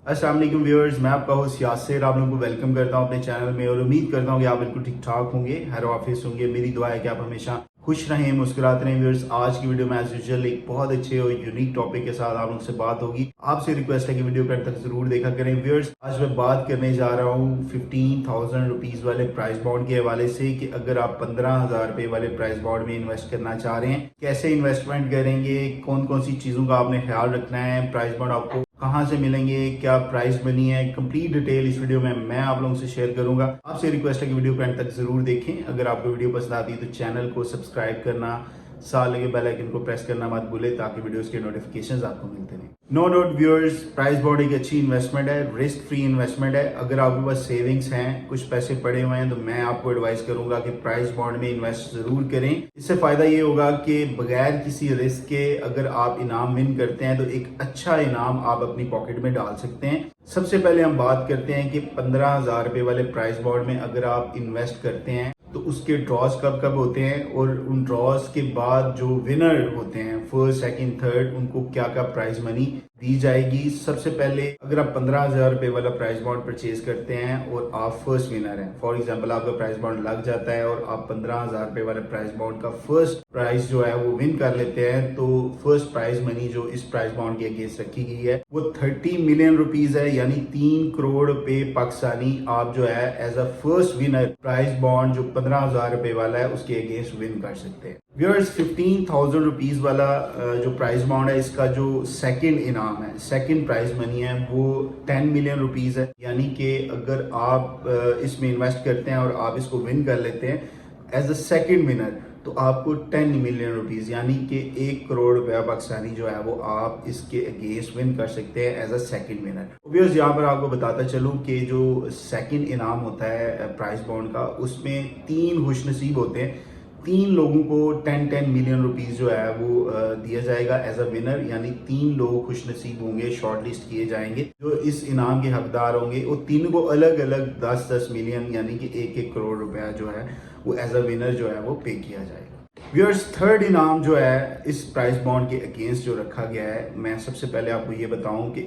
अस्सलाम वालेकुम व्यूअर्स, मैं आपका होस्ट यासिर आप लोगों को वेलकम करता हूं अपने चैनल में और उम्मीद करता हूं कि आप बिल्कुल ठीक ठाक होंगे, हर ऑफिस होंगे। मेरी दुआ है कि आप हमेशा खुश रहें, मुस्कुराते रहें। व्यूअर्स, आज की वीडियो में एज यूजुअल एक बहुत अच्छे और यूनिक टॉपिक के साथ आप लोगों से बात होगी। आपसे रिक्वेस्ट है कि वीडियो को अंत तक जरूर देखा करें। व्यूअर्स, आज मैं बात करने जा रहा हूँ 15,000 रुपीज वाले प्राइस बॉन्ड के हवाले से कि अगर आप 15,000 रुपए वाले प्राइस बॉन्ड में इन्वेस्ट करना चाह रहे हैं, कैसे इन्वेस्टमेंट करेंगे, कौन कौन सी चीजों का आपने ख्याल रखना है, प्राइस बॉन्ड आपको कहाँ से मिलेंगे, क्या प्राइस बनी है, कंप्लीट डिटेल इस वीडियो में मैं आप लोगों से शेयर करूंगा। आपसे रिक्वेस्ट है कि वीडियो को एंड तक जरूर देखें। अगर आपको वीडियो पसंद आती है तो चैनल को सब्सक्राइब करना, साथ लगे बेल आइकन को प्रेस करना मत भूले ताकि वीडियोस के नोटिफिकेशंस आपको मिलते रहें। No doubt viewers, prize bond एक अच्छी इन्वेस्टमेंट है, रिस्क फ्री इन्वेस्टमेंट है। अगर आपके पास सेविंग्स हैं, कुछ पैसे पड़े हुए हैं, तो मैं आपको एडवाइस करूंगा कि प्राइस बॉन्ड में इन्वेस्ट जरूर करें। इससे फायदा ये होगा कि बगैर किसी रिस्क के अगर आप इनाम विन करते हैं तो एक अच्छा इनाम आप अपनी पॉकेट में डाल सकते हैं। सबसे पहले हम बात करते हैं कि 15,000 रुपए वाले प्राइस बॉन्ड में अगर आप इन्वेस्ट करते हैं तो उसके ड्रॉज कब कब होते हैं और उन ड्रॉज के बाद जो विनर होते हैं फर्स्ट सेकंड थर्ड, उनको क्या क्या प्राइज मनी दी जाएगी। सबसे पहले अगर आप 15,000 रुपए वाला प्राइस बॉन्ड परचेज करते हैं और आप फर्स्ट विनर हैं, फॉर एग्जांपल आपका प्राइस बॉन्ड लग जाता है और आप 15,000 रुपए वाले प्राइस बॉन्ड का फर्स्ट प्राइस जो है वो विन कर लेते हैं, तो फर्स्ट प्राइज मनी जो इस प्राइस बॉन्ड के अगेंस्ट रखी गई है वो 30 मिलियन रुपीज है, यानी 3 करोड़ रुपए पाकिस्तानी आप जो है as a first winner prize bond जो 15,000 रुपए वाला है उसके अगेंस्ट विन कर सकते हैं। व्यूअर्स, 15,000 रुपीज वाला जो प्राइस बॉन्ड है इसका जो सेकंड इनाम है, सेकंड प्राइज मनी है वो 10 मिलियन रुपीज है। यानी कि अगर आप इसमें इन्वेस्ट करते हैं और आप इसको विन कर लेते हैं एज अ सेकंड विनर, तो आपको 10 मिलियन रुपीज यानी कि 1 करोड़ रुपया पाकिस्तानी जो है वो आप इसके अगेंस्ट विन कर सकते हैं as a second winner. Viewers, यहाँ पर आपको बताता चलूं कि जो सेकंड इनाम होता है प्राइस बॉन्ड का, उसमें 3 खुशनसीब होते हैं। 3 लोगों को 10 मिलियन रुपीज जो है वो दिया जाएगा एज अ विनर, यानी 3 लोग खुशनसीब होंगे, शॉर्ट लिस्ट किए जाएंगे जो इस इनाम के हकदार होंगे। और 3 को अलग अलग 10 मिलियन यानी कि 1 करोड़ रुपया जो है वो एज अ विनर जो है वो पे किया जाएगा। व्यूअर्स, थर्ड इनाम जो है इस प्राइस बॉन्ड के अगेंस्ट जो रखा गया है, मैं सबसे पहले आपको ये बताऊं कि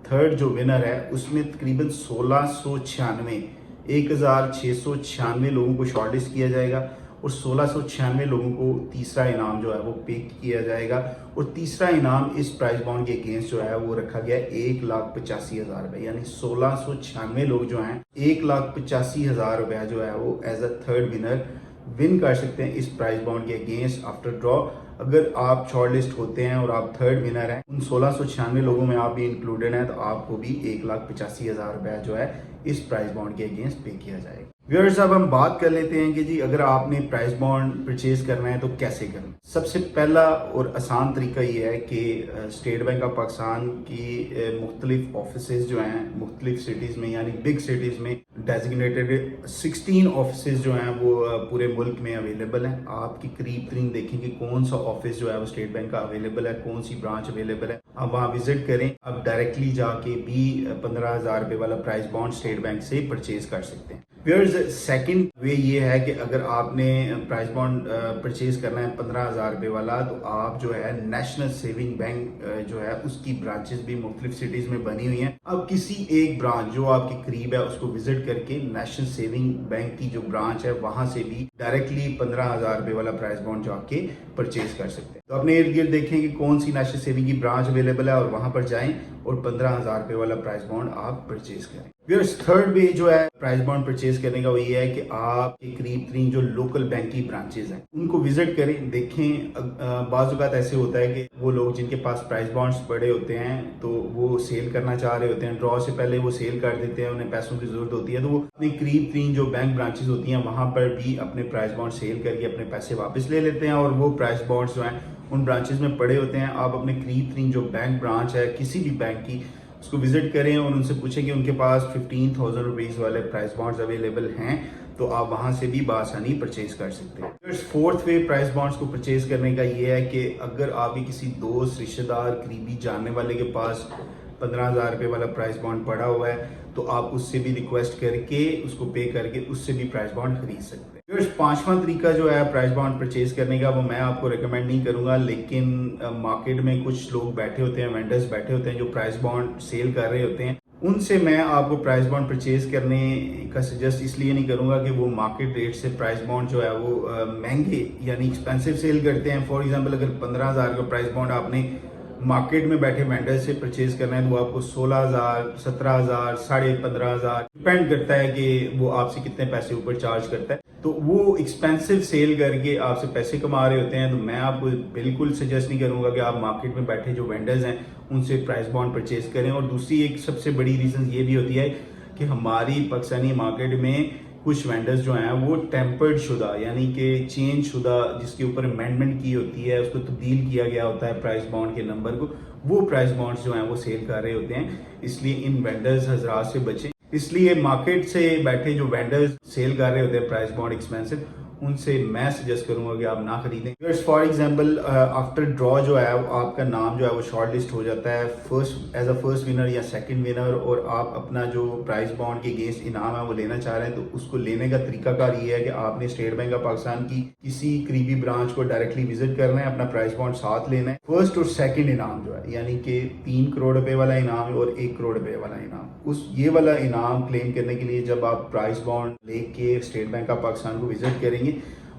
थर्ड जो विनर है उसमें तकरीबन 1696 लोगों को शॉर्टलिस्ट किया जाएगा और 1696 लोगों को तीसरा इनाम जो है वो पे किया जाएगा। और तीसरा इनाम इस प्राइस बॉन्ड के अगेंस्ट जो है वो रखा गया 1,85,000 रुपए, यानी 1696 लोग जो हैं 1,85,000 रुपया जो है वो as a third winner win कर सकते हैं इस प्राइस बॉन्ड के अगेंस्ट आफ्टर ड्रॉ। अगर आप शॉर्ट लिस्ट होते हैं और आप थर्ड विनर हैं, उन 1696 लोगों में आप भी इंक्लूडेड हैं, तो आपको भी 1,85,000 रुपया जो है इस प्राइस बॉन्ड के अगेंस्ट पे किया जाएगा। व्यूअर्स, अब हम बात कर लेते हैं कि जी अगर आपने प्राइस बॉन्ड परचेज करना है तो कैसे करना। सबसे पहला और आसान तरीका ये है कि स्टेट बैंक ऑफ पाकिस्तान की मुख्तलिफ ऑफिसेज जो हैं मुख्तलिफ सिटीज़ में, यानी बिग सिटीज़ में डेजिग्नेटेड 16 ऑफिसेज जो हैं वो पूरे मुल्क में अवेलेबल हैं। आपकी करीब तरीन देखें कि कौन सा ऑफिस जो है वो स्टेट बैंक का अवेलेबल है, कौन सी ब्रांच अवेलेबल है, आप वहाँ विजिट करें। आप डायरेक्टली जाके भी 15,000 रुपए वाला प्राइस बॉन्ड स्टेट बैंक से परचेज कर सकते हैं। व्यूअर्स, सेकंड वे ये है कि अगर आपने प्राइस बॉन्ड परचेज करना है 15,000 रुपए वाला, तो आप जो है नेशनल सेविंग बैंक जो है उसकी ब्रांचेस भी मुख्तलिफ सिटीज में बनी हुई हैं। अब किसी एक ब्रांच जो आपके करीब है उसको विजिट करके नेशनल सेविंग बैंक की जो ब्रांच है वहां से भी डायरेक्टली 15,000 रुपए वाला प्राइस बॉन्ड जाके परचेज कर सकते हैं। तो अपने इर्द गिर्द देखें कि कौन सी नेशनल सेविंग की ब्रांच अवेलेबल है और वहां पर जाएं और 15,000 रुपए वाला प्राइस बॉन्ड आप परचेज करें। व्यूअर्स, थर्ड वे जो है प्राइस बॉन्ड परचेज करने का वो ये है कि आप करीब तरीन जो लोकल बैंक की ब्रांचेज हैं उनको विजिट करें। देखें, बाज़ औक़ात ऐसे होता है कि वो लोग जिनके पास प्राइस बॉन्ड्स पड़े होते हैं तो वो सेल करना चाह रहे होते हैं, ड्रॉ से पहले वो सेल कर देते हैं, उन्हें पैसों की जरूरत होती है, तो वो अपने करीब तरीन जो बैंक ब्रांचेज होती हैं वहां पर भी अपने प्राइस बॉन्ड सेल करके अपने पैसे वापस ले लेते हैं और वो प्राइस बॉन्ड्स जो हैं उन ब्रांचेज में पड़े होते हैं। आप अपने करीब तरीन जो बैंक ब्रांच है किसी भी बैंक की उसको विजिट करें और उनसे पूछें कि उनके पास 15,000 रुपीज वाले प्राइस बॉन्ड्स अवेलेबल हैं, तो आप वहां से भी बासानी परचेज कर सकते हैं। फोर्थ वे प्राइस बॉन्ड्स को परचेज करने का ये है कि अगर आपके किसी दोस्त, रिश्तेदार, करीबी जानने वाले के पास 15,000 रुपए वाला प्राइस बॉन्ड पड़ा हुआ है तो आप उससे भी रिक्वेस्ट करके उसको पे करके उससे भी प्राइस बॉन्ड खरीद सकते हैं। पांचवा तरीका जो है प्राइस बॉन्ड परचेज करने का वो मैं आपको रिकमेंड नहीं करूंगा, लेकिन मार्केट में कुछ लोग बैठे होते हैं, वेंडर्स बैठे होते हैं जो प्राइस बॉन्ड सेल कर रहे होते हैं। उनसे मैं आपको प्राइस बॉन्ड परचेज करने का सजेस्ट इसलिए नहीं करूंगा कि वो मार्केट रेट से प्राइस बॉन्ड जो है वो महंगे यानी एक्सपेंसिव सेल करते हैं। फॉर एग्जांपल अगर 15,000 का प्राइस बॉन्ड आपने मार्केट में बैठे वेंडर से परचेज करना है तो वो आपको 16,000, 17,000, 15,500 डिपेंड करता है कि वो आपसे कितने पैसे ऊपर चार्ज करता है। तो वो एक्सपेंसिव सेल करके आपसे पैसे कमा रहे होते हैं। तो मैं आपको बिल्कुल सजेस्ट नहीं करूंगा कि आप मार्केट में बैठे जो वेंडर्स हैं उनसे प्राइस बॉन्ड परचेज करें। और दूसरी एक सबसे बड़ी रीज़न ये भी होती है कि हमारी पाकिस्तानी मार्केट में कुछ वेंडर्स जो हैं वो टेम्पर्ड शुदा यानी कि चेंज शुदा जिसके ऊपर अमेंडमेंट की होती है, उसको तब्दील किया गया होता है प्राइस बॉन्ड के नंबर को, वो प्राइस बॉन्ड्स जो हैं वो सेल कर रहे होते हैं। इसलिए इन वेंडर्स हजरात से बचें। इसलिए मार्केट से बैठे जो वेंडर्स सेल कर रहे होते हैं प्राइस बॉन्ड एक्सपेंसिव, उनसे मैं सजेस्ट करूंगा कि आप ना खरीदें। फॉर एग्जांपल आफ्टर ड्रॉ जो है आपका नाम जो है वो शॉर्ट लिस्ट हो जाता है एज अ फर्स्ट विनर या सेकंड विनर, और आप अपना जो प्राइस बॉन्ड के अगेंस्ट इनाम है वो लेना चाह रहे हैं। तो उसको लेने का तरीकाकार ये है कि आपने स्टेट बैंक ऑफ पाकिस्तान की किसी करीबी ब्रांच को डायरेक्टली विजिट करना है, अपना प्राइस बॉन्ड साथ लेना है। फर्स्ट और सेकंड इनाम जो है यानी कि 3 करोड़ रुपए वाला इनाम और 1 करोड़ रुपए वाला इनाम, ये वाला इनाम क्लेम करने के लिए जब आप प्राइस बॉन्ड लेके स्टेट बैंक ऑफ पाकिस्तान को विजिट करेंगे,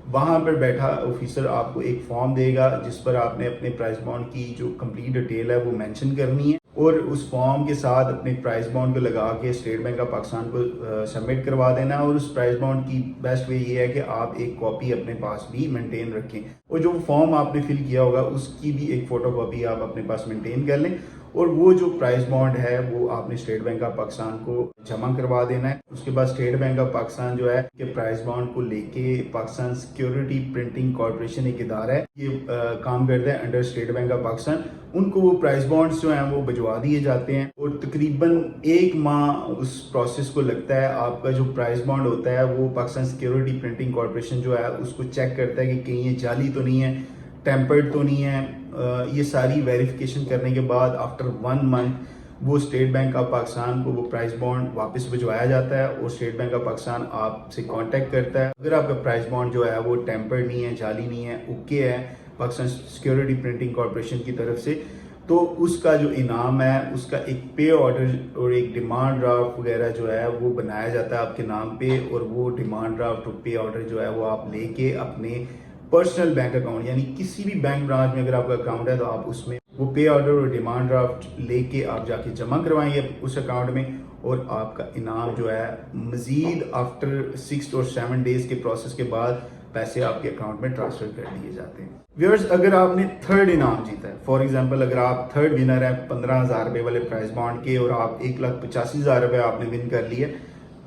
वहां पर बैठा ऑफिसर आपको एक फॉर्म देगा जिस पर आपने अपने प्राइस बॉन्ड की जो कंप्लीट डिटेल है वो मेंशन करनी है, और उस फॉर्म के साथ अपने प्राइस बॉन्ड को लगा के स्टेट बैंक ऑफ पाकिस्तान को सबमिट करवा देना है। और उस प्राइस बॉन्ड की बेस्ट वे ये है कि आप एक कॉपी अपने पास भी मेंटेन रखें, और जो फॉर्म आपने फिल किया होगा उसकी भी एक फोटो कॉपी आप अपने पास मेंटेन कर लें। और वो जो प्राइस बॉन्ड है वो आपने स्टेट बैंक ऑफ पाकिस्तान को जमा करवा देना है। उसके बाद स्टेट बैंक ऑफ पाकिस्तान जो है कि प्राइस बॉन्ड को लेके पाकिस्तान सिक्योरिटी प्रिंटिंग कॉर्पोरेशन एक इदारा है, ये काम करता है under state bank of Pakistan. उनको वो प्राइस बॉन्ड्स जो हैं वो भिजवा दिए जाते हैं, और तकरीबन 1 माह उस प्रोसेस को लगता है। आपका जो प्राइस बॉन्ड होता है वो पाकिस्तान सिक्योरिटी प्रिंटिंग कॉर्पोरेशन जो है उसको चेक करता है कि कहीं ये जाली तो नहीं है, टेम्पर्ड तो नहीं है। ये सारी वेरिफिकेशन करने के बाद आफ्टर 1 मंथ वो स्टेट बैंक ऑफ पाकिस्तान को वो प्राइस बॉन्ड वापस भिजवाया जाता है, और स्टेट बैंक ऑफ पाकिस्तान आपसे कांटेक्ट करता है। अगर आपका प्राइस बॉन्ड जो है वो टेम्पर्ड नहीं है, जाली नहीं है, ओके है पाकिस्तान सिक्योरिटी प्रिंटिंग कॉर्पोरेशन की तरफ से, तो उसका जो इनाम है उसका एक पे ऑर्डर और एक डिमांड ड्राफ्ट वगैरह जो है वो बनाया जाता है आपके नाम पे। और वो डिमांड ड्राफ्ट और पे ऑर्डर जो है वो आप लेके अपने पर्सनल बैंक अकाउंट यानी किसी भी बैंक ब्रांच में अगर आपका अकाउंट है तो आप उसमें वो पे ऑर्डर और डिमांड ड्राफ्ट लेके आप जाके जमा करवाएंगे उस अकाउंट में, और आपका इनाम जो है मजीद आफ्टर 6 और 7 डेज के प्रोसेस के बाद पैसे आपके अकाउंट में ट्रांसफर कर दिए जाते हैं। व्यूअर्स, अगर आपने थर्ड इनाम जीता है, फॉर एग्जांपल अगर आप थर्ड विनर है 15,000 रुपए वाले प्राइस बॉन्ड के, और आप 1,85,000 रुपए आपने विन कर लिए,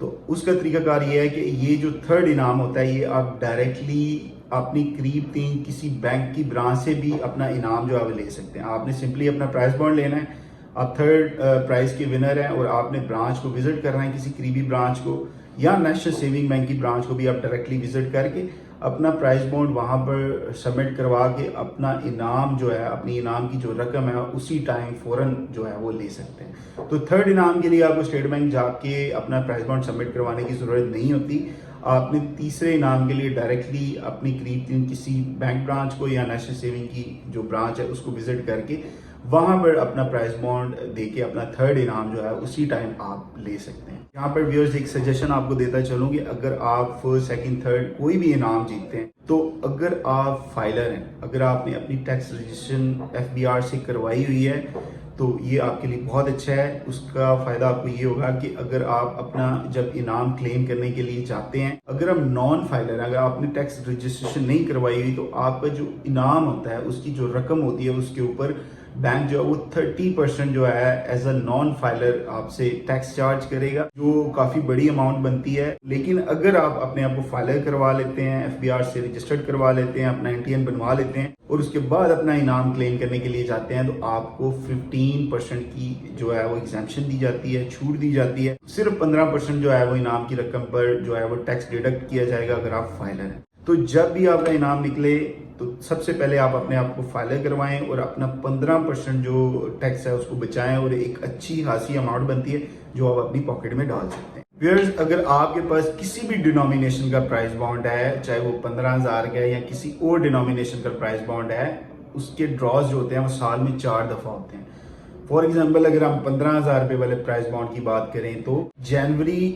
तो उसका तरीकाकार ये है कि ये जो थर्ड इनाम होता है ये आप डायरेक्टली अपनी करीब किसी बैंक की ब्रांच से भी अपना इनाम जो है वो ले सकते हैं। आपने सिंपली अपना प्राइस बॉन्ड लेना है, आप थर्ड प्राइस के विनर हैं, और आपने ब्रांच को विजिट करना है, किसी करीबी ब्रांच को या नेशनल सेविंग बैंक की ब्रांच को भी आप डायरेक्टली विजिट करके अपना प्राइस बॉन्ड वहां पर सबमिट करवा के अपना इनाम जो है, अपनी इनाम की जो रकम है उसी टाइम फौरन जो है वो ले सकते हैं। तो थर्ड इनाम के लिए आपको स्टेट बैंक जाके अपना प्राइस बॉन्ड सबमिट करवाने की जरूरत नहीं होती। आपने तीसरे इनाम के लिए डायरेक्टली अपनी करीब किसी बैंक ब्रांच को या नेशनल सेविंग की जो ब्रांच है उसको विजिट करके वहां पर अपना प्राइस बॉन्ड देके अपना थर्ड इनाम जो है उसी टाइम आप ले सकते हैं। यहाँ पर व्यूअर्स एक सजेशन आपको देता चलूँ कि अगर आप फर्स्ट सेकंड थर्ड कोई भी इनाम जीतते हैं, तो अगर आप फाइलर हैं, अगर आपने अपनी टैक्स रजिस्ट्रेशन FBR से करवाई हुई है, तो ये आपके लिए बहुत अच्छा है। उसका फायदा आपको ये होगा कि अगर आप अपना जब इनाम क्लेम करने के लिए जाते हैं, अगर आप नॉन फाइलर हैं, अगर आपने टैक्स रजिस्ट्रेशन नहीं करवाई हुई, तो आपका जो इनाम होता है उसकी जो रकम होती है उसके ऊपर बैंक जो है वो 30% जो है एज अ नॉन फाइलर आपसे टैक्स चार्ज करेगा, जो काफी बड़ी अमाउंट बनती है। लेकिन अगर आप अपने आप को फाइलर करवा लेते हैं, FBR से रजिस्टर्ड करवा लेते हैं, अपना NTN बनवा लेते हैं और उसके बाद अपना इनाम क्लेम करने के लिए जाते हैं, तो आपको 15% की जो है वो एग्जेम्पशन दी जाती है, छूट दी जाती है। सिर्फ 15% जो है वो इनाम की रकम पर जो है वो टैक्स डिडक्ट किया जाएगा अगर आप फाइलर हैं। तो जब भी आपका इनाम निकले तो सबसे पहले आप अपने आप को फाइलर करवाएं और अपना 15% जो टैक्स है उसको बचाएं, और एक अच्छी खासी अमाउंट बनती है जो आप अपनी पॉकेट में डाल सकते हैं। व्यूअर्स, अगर आपके पास किसी भी डिनोमिनेशन का प्राइस बॉन्ड है, चाहे वो 15,000 का है या किसी और डिनोमिनेशन का प्राइस बॉन्ड है, उसके ड्रॉज जो होते हैं वो साल में 4 दफा होते हैं। फॉर एग्जाम्पल अगर हम 15,000 रुपए वाले प्राइस बॉन्ड की बात करें तो जनवरी,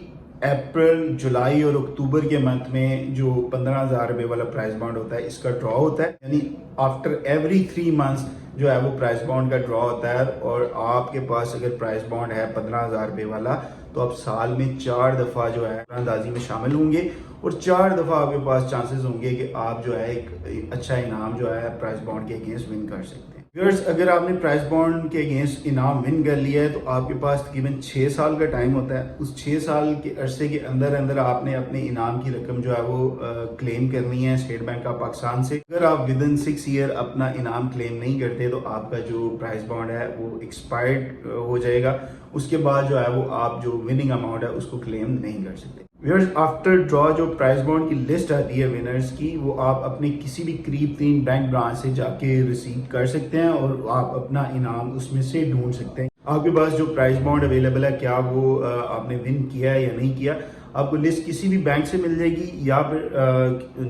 अप्रैल, जुलाई और अक्टूबर के मंथ में जो 15,000 रुपए वाला प्राइस बॉन्ड होता है इसका ड्रॉ होता है, यानी आफ्टर एवरी 3 मंथ्स जो है वो प्राइस बॉन्ड का ड्रॉ होता है। और आपके पास अगर प्राइस बॉन्ड है 15,000 रुपए वाला तो आप साल में 4 दफा जो है अंदाजी में शामिल होंगे और 4 दफा आपके पास चांसेस होंगे कि आप जो है एक अच्छा इनाम जो है प्राइस बॉन्ड के अगेंस्ट विन कर सकते हैं। व्यूअर्स, अगर आपने प्राइस बॉन्ड के अगेंस्ट इनाम विन कर लिया है तो आपके पास तकरीबन 6 साल का टाइम होता है। उस 6 साल के अरसे के अंदर अंदर आपने अपने इनाम की रकम जो है वो क्लेम करनी है स्टेट बैंक ऑफ पाकिस्तान से। अगर आप विद इन 6 ईयर अपना इनाम क्लेम नहीं करते तो आपका जो प्राइस बॉन्ड है वो एक्सपायर्ड हो जाएगा। उसके बाद जो है वो आप जो विनिंग अमाउंट है उसको क्लेम नहीं कर सकते। व्यूअर्स, आफ्टर ड्रॉ जो प्राइस बॉन्ड की लिस्ट आती है विनर्स की, वो आप अपने किसी भी करीब 3 बैंक ब्रांच से जाके रिसीव कर सकते हैं और आप अपना इनाम उसमें से ढूंढ सकते हैं। आपके पास जो प्राइस बॉन्ड अवेलेबल है क्या वो आपने विन किया है या नहीं किया, आपको लिस्ट किसी भी बैंक से मिल जाएगी या फिर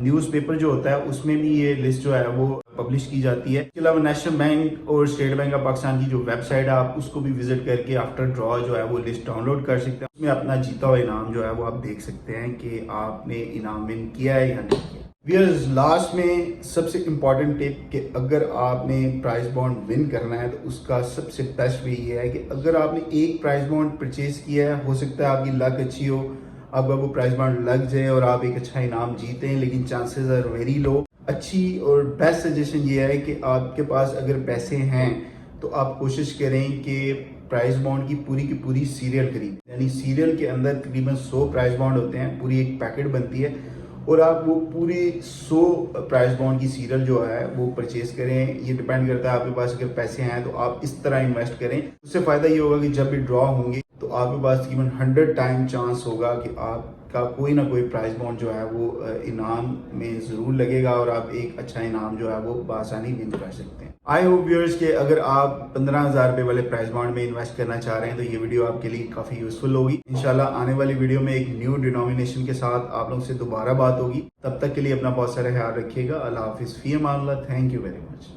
न्यूज़पेपर जो होता है उसमें भी ये लिस्ट जो है वो पब्लिश की जाती है। इसके अलावा नेशनल बैंक और स्टेट बैंक ऑफ पाकिस्तान की जो वेबसाइट है आप उसको भी विजिट करके आफ्टर ड्रॉ जो है वो लिस्ट डाउनलोड कर सकते हैं। उसमें अपना जीता हुआ इनाम जो है वो आप देख सकते हैं कि आपने इनाम विन किया है या नहीं किया। व्यूअर्स, लास्ट में सबसे इम्पॉर्टेंट टिप कि अगर आपने प्राइस बॉन्ड विन करना है तो उसका सबसे बेस्ट वे ये है कि अगर आपने एक प्राइस बॉन्ड परचेज किया है, हो सकता है आपकी लक अच्छी हो, आपका वो प्राइस बॉन्ड लग जाए और आप एक अच्छा इनाम जीते हैं, लेकिन चांसेस आर वेरी लो। अच्छी और बेस्ट सजेशन ये है कि आपके पास अगर पैसे हैं तो आप कोशिश करें कि प्राइस बॉन्ड की पूरी सीरियल खरीदें, यानी सीरियल के अंदर तकरीबन 100 प्राइस बॉन्ड होते हैं, पूरी एक पैकेट बनती है और आप वो पूरी 100 प्राइस बॉन्ड की सीरियल जो है वो परचेज करें। ये डिपेंड करता है आपके पास अगर पैसे हैं तो आप इस तरह इन्वेस्ट करें। उससे फ़ायदा ये होगा कि जब भी ड्रॉ होंगे तो आपके पास तकरीबन 100 टाइम चांस होगा कि आपका कोई ना कोई प्राइस बॉन्ड जो है वो इनाम में ज़रूर लगेगा और आप एक अच्छा इनाम जो है वो बआसानी विन कर सकते हैं। आई होप व्यूअर्स के अगर आप 15,000 रुपए वाले प्राइस बॉन्ड में इन्वेस्ट करना चाह रहे हैं तो ये वीडियो आपके लिए काफ़ी यूजफुल होगी। इंशाल्लाह आने वाली वीडियो में एक न्यू डिनोमिनेशन के साथ आप लोगों से दोबारा बात होगी। तब तक के लिए अपना बहुत सारा ख्याल रखिएगा। अल्लाह हाफिज़, फी अमान अल्लाह। Thank you very much.